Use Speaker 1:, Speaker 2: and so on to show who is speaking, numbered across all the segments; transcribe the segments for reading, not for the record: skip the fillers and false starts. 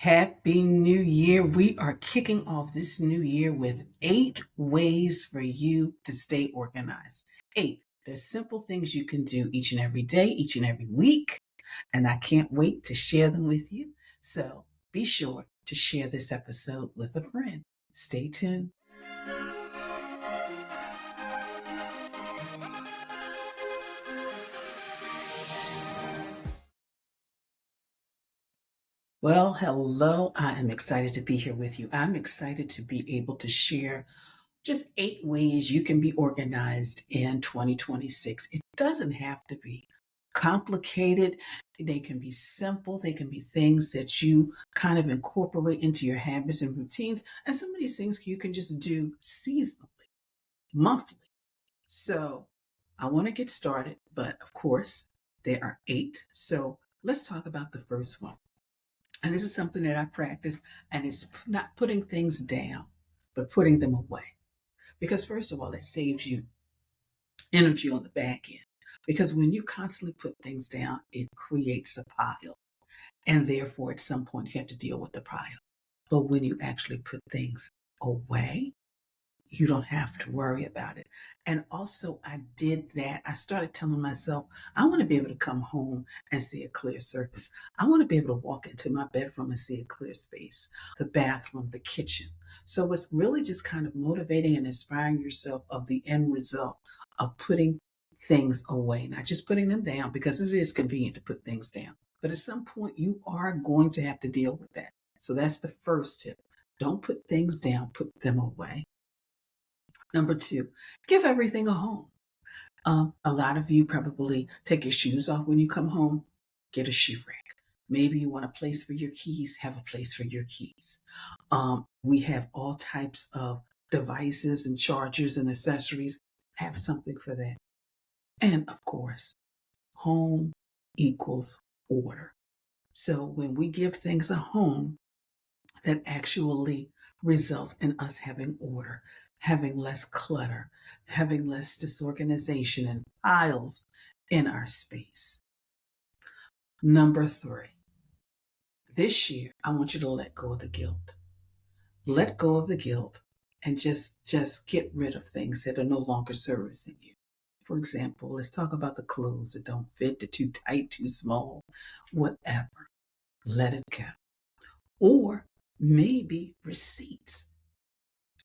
Speaker 1: Happy New Year. We are kicking off this new year with 8 ways for you to stay organized. Eight. There's simple things you can do each and every day, each and every week, and I can't wait to share them with you. So be sure to share this episode with a friend. Stay tuned. Well, hello. I am excited to be here with you. I'm excited to be able to share just 8 ways you can be organized in 2026. It doesn't have to be complicated. They can be simple. They can be things that you kind of incorporate into your habits and routines. And some of these things you can just do seasonally, monthly. So I want to get started, but of course, there are 8. So let's talk about the first one. And this is something that I practice, and it's not putting things down, but putting them away. Because, first of all, it saves you energy on the back end. Because when you constantly put things down, it creates a pile. And therefore, at some point, you have to deal with the pile. But when you actually put things away, you don't have to worry about it. And also, I did that. I started telling myself, I want to be able to come home and see a clear surface. I want to be able to walk into my bedroom and see a clear space, the bathroom, the kitchen. So it's really just kind of motivating and inspiring yourself of the end result of putting things away, not just putting them down because it is convenient to put things down. But at some point, you are going to have to deal with that. So that's the first tip. Don't put things down, put them away. Number two, give everything a home. A lot of you probably take your shoes off when you come home, get a shoe rack. Maybe you want a place for your keys, have a place for your keys. We have all types of devices and chargers and accessories, have something for that. And of course, home equals order. So when we give things a home, that actually results in us having order, having less clutter, having less disorganization and piles in our space. Number three, this year, I want you to let go of the guilt. Let go of the guilt and just get rid of things that are no longer servicing you. For example, let's talk about the clothes that don't fit, they're too tight, too small, whatever. Let it go. Or maybe receipts.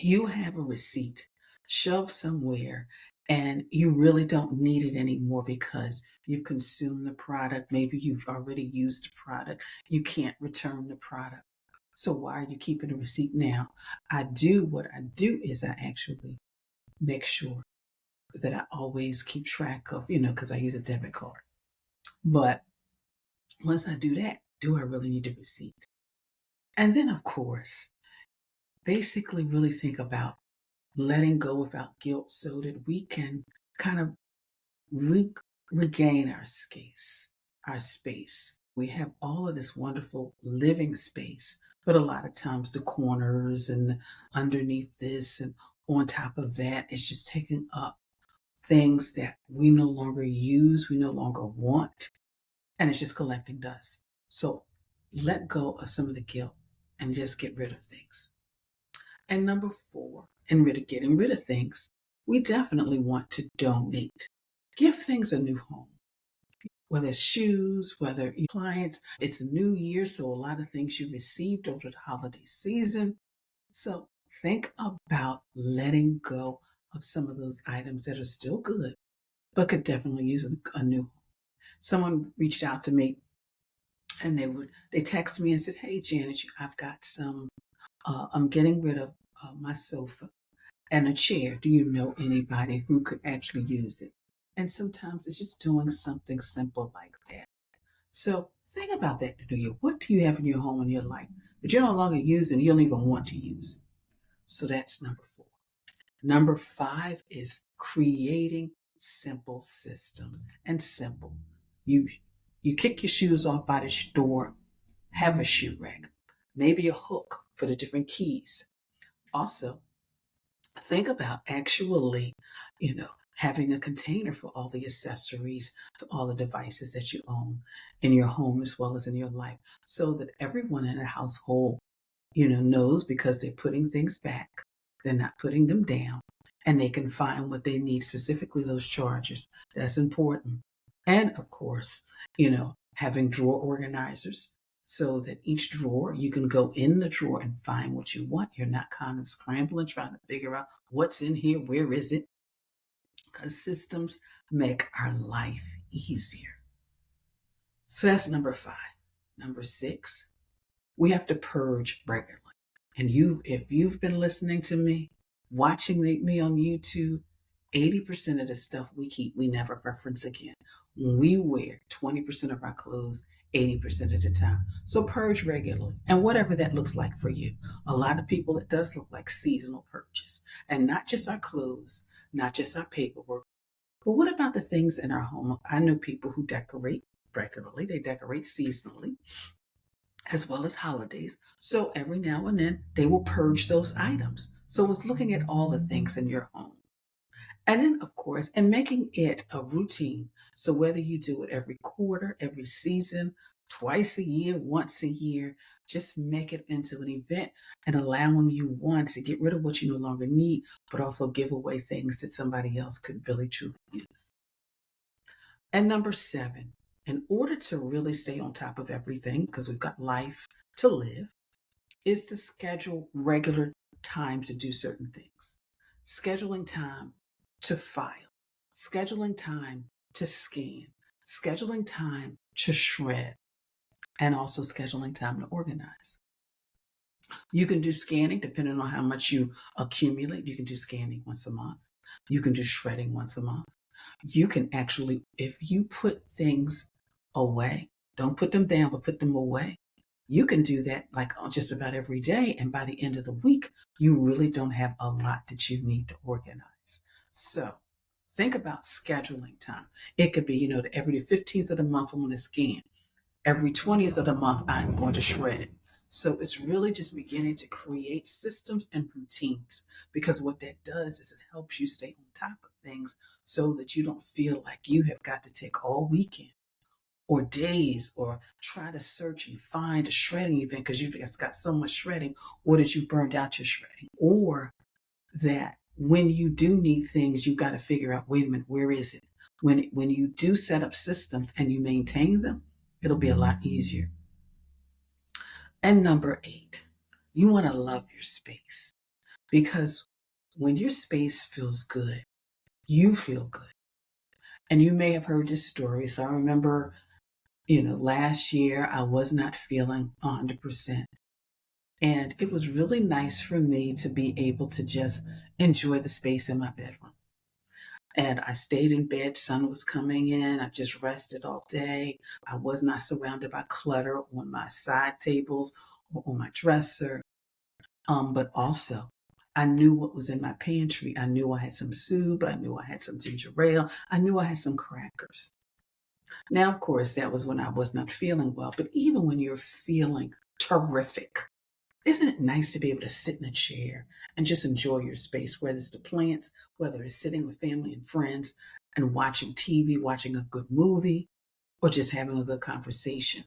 Speaker 1: You have a receipt shoved somewhere and you really don't need it anymore because you've consumed the product. Maybe you've already used the product. You can't return the product. So why are you keeping a receipt now? What I do is I actually make sure that I always keep track of, because I use a debit card. But once I do that, do I really need a receipt? And then, of course, basically really think about letting go without guilt so that we can kind of re- regain our space. We have all of this wonderful living space, but a lot of times the corners and underneath this and on top of that, it's just taking up things that we no longer use, we no longer want, and it's just collecting dust. So let go of some of the guilt and just get rid of things. And number four, getting rid of things, we definitely want to donate. Give things a new home, whether it's shoes, whether clients, it's a new year, so a lot of things you received over the holiday season. So think about letting go of some of those items that are still good, but could definitely use a new home. Someone reached out to me and they texted me and said, "Hey Janet, I've got some. I'm getting rid of my sofa and a chair. Do you know anybody who could actually use it?" And sometimes it's just doing something simple like that. So think about that in the new year. What do you have in your home in your life that you're no longer using, you don't even want to use? So that's number four. Number five is creating simple systems. And simple. You you kick your shoes off by the door, have a shoe rack, maybe a hook for the different keys. Also, think about actually, you know, having a container for all the accessories to all the devices that you own in your home as well as in your life, so that everyone in the household, knows because they're putting things back, they're not putting them down, and they can find what they need, specifically those chargers. That's important. And of course, having drawer organizers so that each drawer, you can go in the drawer and find what you want. You're not kind of scrambling, trying to figure out what's in here, where is it? Because systems make our life easier. So that's number five. Number six, we have to purge regularly. And if you've been listening to me, watching me on YouTube, 80% of the stuff we keep, we never reference again. We wear 20% of our clothes 80% of the time. So purge regularly. And whatever that looks like for you. A lot of people, it does look like seasonal purges. And not just our clothes, not just our paperwork, but what about the things in our home? I know people who decorate regularly, they decorate seasonally as well as holidays. So every now and then they will purge those items. So it's looking at all the things in your home. And then, of course, and making it a routine. So whether you do it every quarter, every season, twice a year, once a year, just make it into an event and allowing you, one, to get rid of what you no longer need, but also give away things that somebody else could really truly use. And number seven, in order to really stay on top of everything, because we've got life to live, is to schedule regular times to do certain things. Scheduling time to file, scheduling time to scan, scheduling time to shred, and also scheduling time to organize. You can do scanning depending on how much you accumulate. You can do scanning once a month. You can do shredding once a month. You can actually, if you put things away, don't put them down, but put them away. You can do that like just about every day. And by the end of the week, you really don't have a lot that you need to organize. So think about scheduling time. It could be, every 15th of the month, I'm going to scan. Every 20th of the month, I'm going to shred. So it's really just beginning to create systems and routines, because what that does is it helps you stay on top of things so that you don't feel like you have got to take all weekend or days or try to search and find a shredding event because you've just got so much shredding, or that you burned out your shredding, or that when you do need things, you've got to figure out, wait a minute, where is it? When you do set up systems and you maintain them, it'll be a lot easier. And number eight, you want to love your space, because when your space feels good, you feel good. And you may have heard this story. So I remember, last year I was not feeling 100%. And it was really nice for me to be able to just enjoy the space in my bedroom. And I stayed in bed, sun was coming in. I just rested all day. I was not surrounded by clutter on my side tables or on my dresser. But also, I knew what was in my pantry. I knew I had some soup. I knew I had some ginger ale. I knew I had some crackers. Now, of course, that was when I was not feeling well. But even when you're feeling terrific, isn't it nice to be able to sit in a chair and just enjoy your space, whether it's the plants, whether it's sitting with family and friends and watching TV, watching a good movie, or just having a good conversation?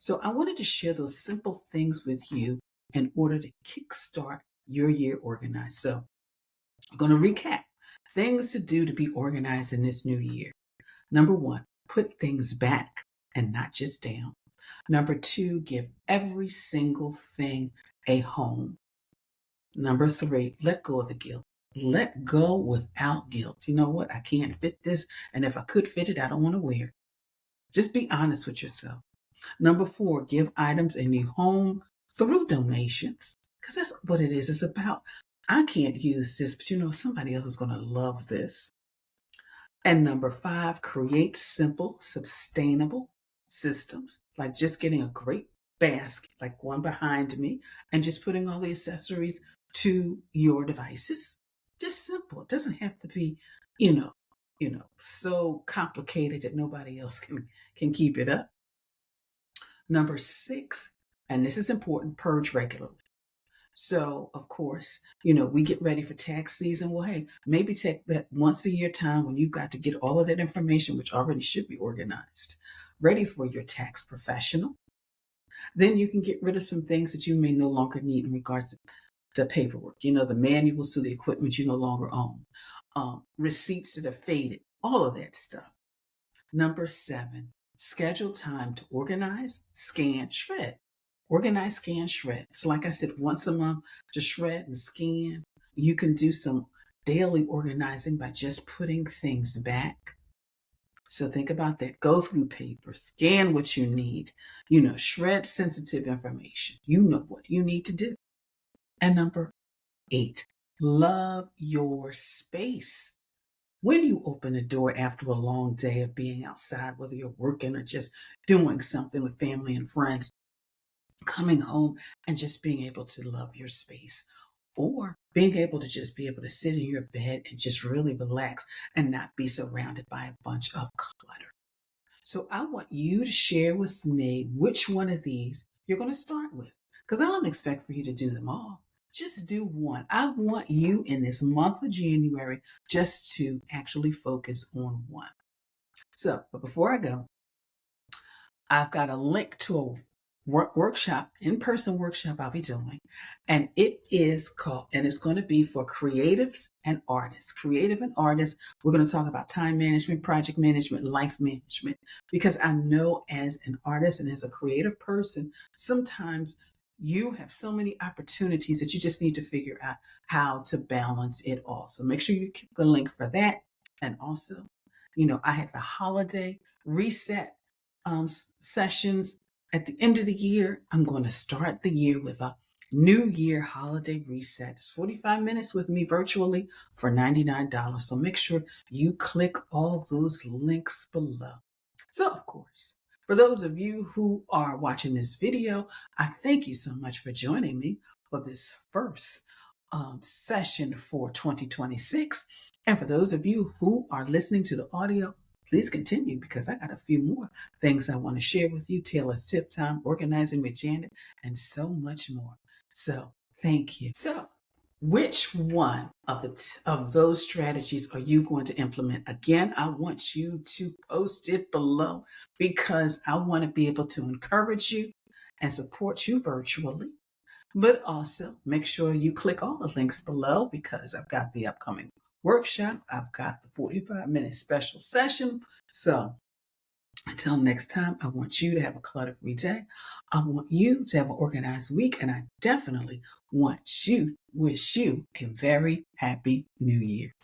Speaker 1: So I wanted to share those simple things with you in order to kickstart your year organized. So I'm going to recap things to do to be organized in this new year. Number one, put things back and not just down. Number two, give every single thing a home. Number three, let go of the guilt. Let go without guilt. You know what? I can't fit this. And if I could fit it, I don't want to wear it. Just be honest with yourself. Number four, give items a new home through donations. Because that's what it is. It's about, I can't use this, but somebody else is going to love this. And number five, create simple, sustainable systems, like just getting a great basket, like one behind me, and just putting all the accessories to your devices. Just simple. It doesn't have to be, so complicated that nobody else can keep it up. Number six, and this is important, purge regularly. So, of course, we get ready for tax season. Well, hey, maybe take that once a year time when you've got to get all of that information, which already should be organized, ready for your tax professional. Then you can get rid of some things that you may no longer need in regards to paperwork, the manuals to the equipment you no longer own, receipts that are faded, all of that stuff. Number 7, schedule time to organize, scan, shred. Organize, scan, shred. So, like I said, once a month to shred and scan. You can do some daily organizing by just putting things back. So, think about that. Go through paper, scan what you need, shred sensitive information. You know what you need to do. And number 8, love your space. When you open a door after a long day of being outside, whether you're working or just doing something with family and friends, coming home and just being able to love your space, or being able to just be able to sit in your bed and just really relax and not be surrounded by a bunch of clutter. So I want you to share with me which one of these you're going to start with, because I don't expect for you to do them all. Just do one. I want you in this month of January just to actually focus on one. So, but before I go, I've got a link to a workshop, in-person workshop I'll be doing. And it's going to be for creatives and artists. Creative and artists, we're going to talk about time management, project management, life management, because I know as an artist and as a creative person, sometimes you have so many opportunities that you just need to figure out how to balance it all. So make sure you click the link for that. And also, I have the holiday reset sessions at the end of the year. I'm going to start the year with a New Year holiday reset. It's 45 minutes with me virtually for $99. So make sure you click all those links below. So, of course, for those of you who are watching this video, I thank you so much for joining me for this first session for 2026. And for those of you who are listening to the audio, please continue because I got a few more things I want to share with you. Taylor's Tip Time, Organizing with Janet, and so much more. So thank you. So which one of those strategies are you going to implement? Again, I want you to post it below because I want to be able to encourage you and support you virtually. But also make sure you click all the links below because I've got the upcoming workshop. I've got the 45-minute special session. So until next time, I want you to have a clutter-free day. I want you to have an organized week. And I definitely wish you a very happy new year.